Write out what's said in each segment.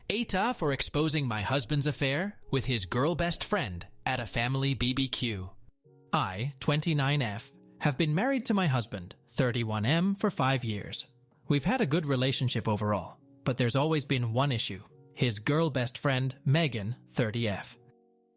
AITA for exposing my husband's affair with his girl best friend at a family BBQ. I, 29F, have been married to my husband, 31M, for 5 years. We've had a good relationship overall, but there's always been one issue: his girl best friend, Megan, 30F.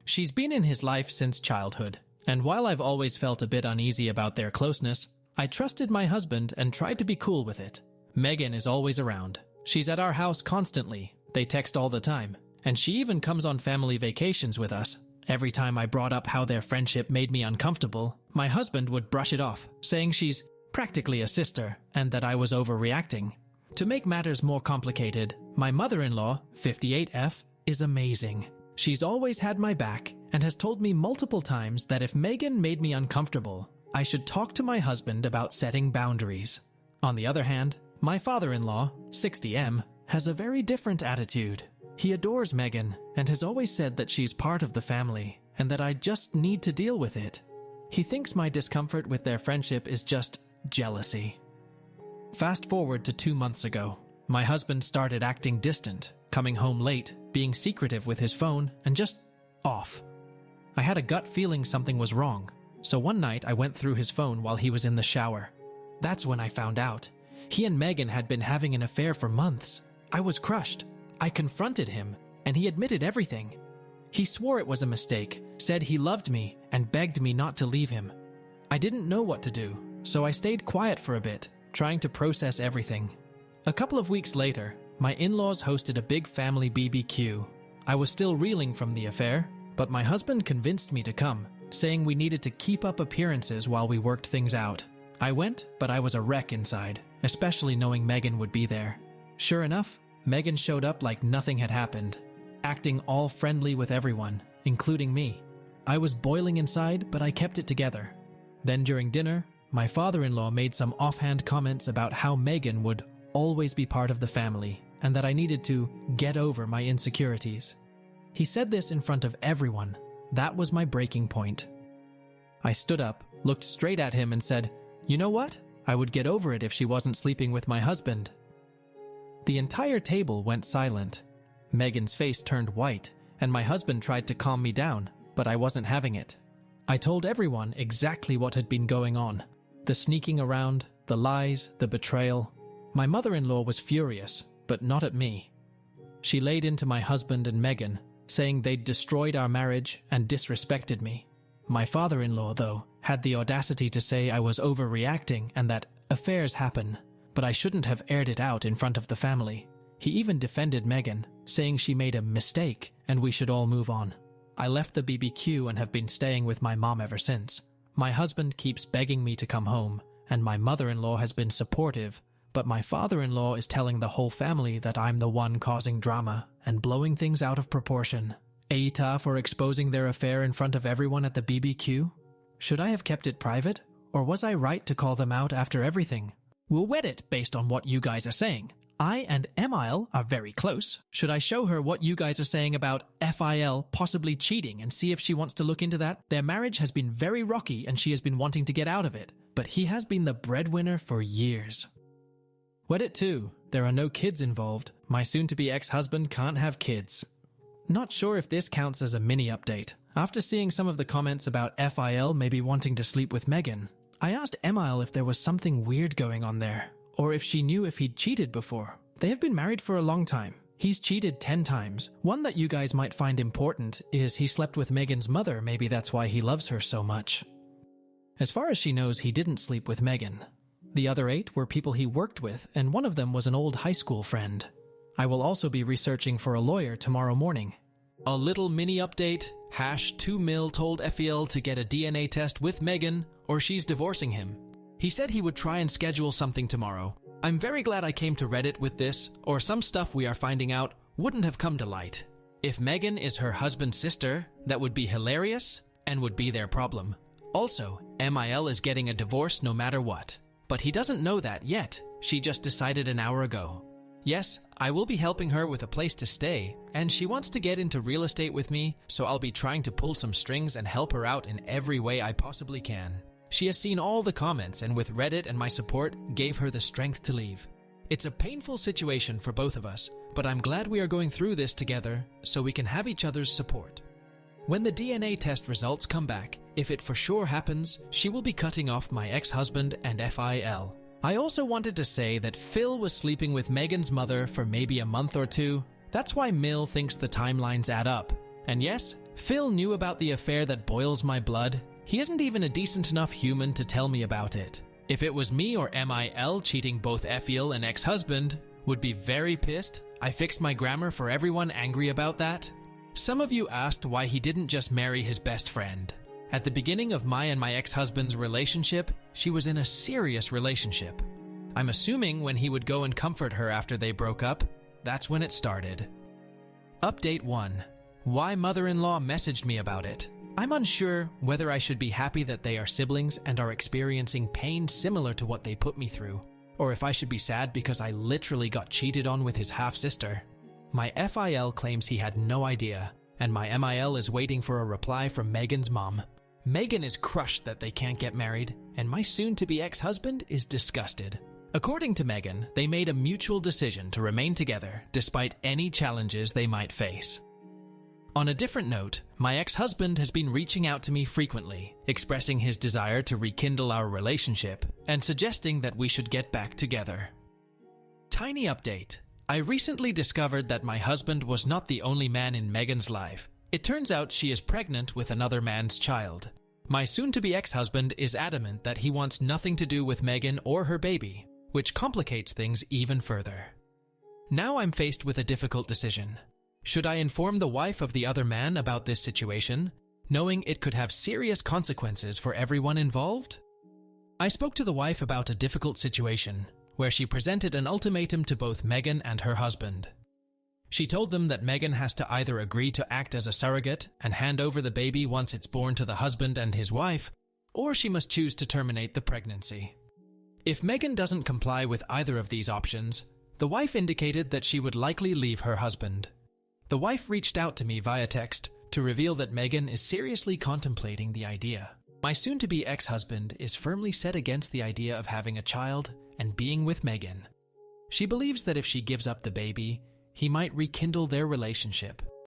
She's been in his life since childhood, and while I've always felt a bit uneasy about their closeness, I trusted my husband and tried to be cool with it. Megan is always around. She's at our house constantly. They text all the time, and she even comes on family vacations with us. Every time I brought up how their friendship made me uncomfortable, my husband would brush it off, saying she's practically a sister and that I was overreacting. To make matters more complicated, my mother-in-law, 58F, is amazing. She's always had my back and has told me multiple times that if Megan made me uncomfortable, I should talk to my husband about setting boundaries. On the other hand, my father-in-law, 60M, has a very different attitude. He adores Megan and has always said that she's part of the family and that I just need to deal with it. He thinks my discomfort with their friendship is just jealousy. Fast forward to 2 months ago. My husband started acting distant, coming home late, being secretive with his phone, and just off. I had a gut feeling something was wrong, so one night I went through his phone while he was in the shower. That's when I found out. He and Megan had been having an affair for months. I was crushed. I confronted him, and he admitted everything. He swore it was a mistake, said he loved me, and begged me not to leave him. I didn't know what to do, so I stayed quiet for a bit, trying to process everything. A couple of weeks later, my in-laws hosted a big family BBQ. I was still reeling from the affair, but my husband convinced me to come, saying we needed to keep up appearances while we worked things out. I went, but I was a wreck inside, especially knowing Megan would be there. Sure enough, Megan showed up like nothing had happened, acting all friendly with everyone, including me. I was boiling inside, but I kept it together. Then during dinner, my father-in-law made some offhand comments about how Megan would always be part of the family and that I needed to get over my insecurities. He said this in front of everyone. That was my breaking point. I stood up, looked straight at him and said, "You know what? I would get over it if she wasn't sleeping with my husband." The entire table went silent. Megan's face turned white, and my husband tried to calm me down, but I wasn't having it. I told everyone exactly what had been going on. The sneaking around, the lies, the betrayal. My mother-in-law was furious, but not at me. She laid into my husband and Megan, saying they'd destroyed our marriage and disrespected me. My father-in-law, though, had the audacity to say I was overreacting and that affairs happen, but I shouldn't have aired it out in front of the family. He even defended Megan, saying she made a mistake and we should all move on. I left the BBQ and have been staying with my mom ever since. My husband keeps begging me to come home, and my mother-in-law has been supportive, but my father-in-law is telling the whole family that I'm the one causing drama and blowing things out of proportion. AITA for exposing their affair in front of everyone at the BBQ? Should I have kept it private, or was I right to call them out after everything? We'll wed it based on what you guys are saying. I and Emile are very close. Should I show her what you guys are saying about FIL possibly cheating and see if she wants to look into that? Their marriage has been very rocky and she has been wanting to get out of it, but he has been the breadwinner for years. Wed it too. There are no kids involved. My soon-to-be ex-husband can't have kids. Not sure if this counts as a mini update. After seeing some of the comments about FIL maybe wanting to sleep with Megan, I asked Emile if there was something weird going on there, or if she knew if he'd cheated before. They have been married for a long time. He's cheated 10 times. One that you guys might find important is he slept with Megan's mother. Maybe that's why he loves her so much. As far as she knows, he didn't sleep with Megan. The other 8 were people he worked with, and one of them was an old high school friend. I will also be researching for a lawyer tomorrow morning. A little mini update. #2mil told FEL to get a DNA test with Megan, or she's divorcing him. He said he would try and schedule something tomorrow. I'm very glad I came to Reddit with this, or some stuff we are finding out wouldn't have come to light. If Megan is her husband's sister, that would be hilarious and would be their problem. Also, MIL is getting a divorce no matter what. But he doesn't know that yet. She just decided an hour ago. Yes, I will be helping her with a place to stay, and she wants to get into real estate with me, so I'll be trying to pull some strings and help her out in every way I possibly can. She has seen all the comments and with Reddit and my support, gave her the strength to leave. It's a painful situation for both of us, but I'm glad we are going through this together so we can have each other's support. When the DNA test results come back, if it for sure happens, she will be cutting off my ex-husband and FIL. I also wanted to say that Phil was sleeping with Megan's mother for maybe a month or two. That's why Mill thinks the timelines add up. And yes, Phil knew about the affair that boils my blood. He isn't even a decent enough human to tell me about it. If it was me or MIL cheating both FIL and ex-husband, would be very pissed. I fixed my grammar for everyone angry about that. Some of you asked why he didn't just marry his best friend. At the beginning of my and my ex-husband's relationship, she was in a serious relationship. I'm assuming when he would go and comfort her after they broke up, that's when it started. Update 1. Why mother-in-law messaged me about it. I'm unsure whether I should be happy that they are siblings and are experiencing pain similar to what they put me through, or if I should be sad because I literally got cheated on with his half-sister. My FIL claims he had no idea, and my MIL is waiting for a reply from Megan's mom. Megan is crushed that they can't get married, and my soon-to-be ex-husband is disgusted. According to Megan, they made a mutual decision to remain together despite any challenges they might face. On a different note, my ex-husband has been reaching out to me frequently, expressing his desire to rekindle our relationship and suggesting that we should get back together. Tiny update. I recently discovered that my husband was not the only man in Megan's life. It turns out she is pregnant with another man's child. My soon-to-be ex-husband is adamant that he wants nothing to do with Megan or her baby, which complicates things even further. Now I'm faced with a difficult decision. Should I inform the wife of the other man about this situation, knowing it could have serious consequences for everyone involved? I spoke to the wife about a difficult situation, where she presented an ultimatum to both Megan and her husband. She told them that Megan has to either agree to act as a surrogate and hand over the baby once it's born to the husband and his wife, or she must choose to terminate the pregnancy. If Megan doesn't comply with either of these options, the wife indicated that she would likely leave her husband. The wife reached out to me via text to reveal that Megan is seriously contemplating the idea. My soon-to-be ex-husband is firmly set against the idea of having a child and being with Megan. She believes that if she gives up the baby, he might rekindle their relationship.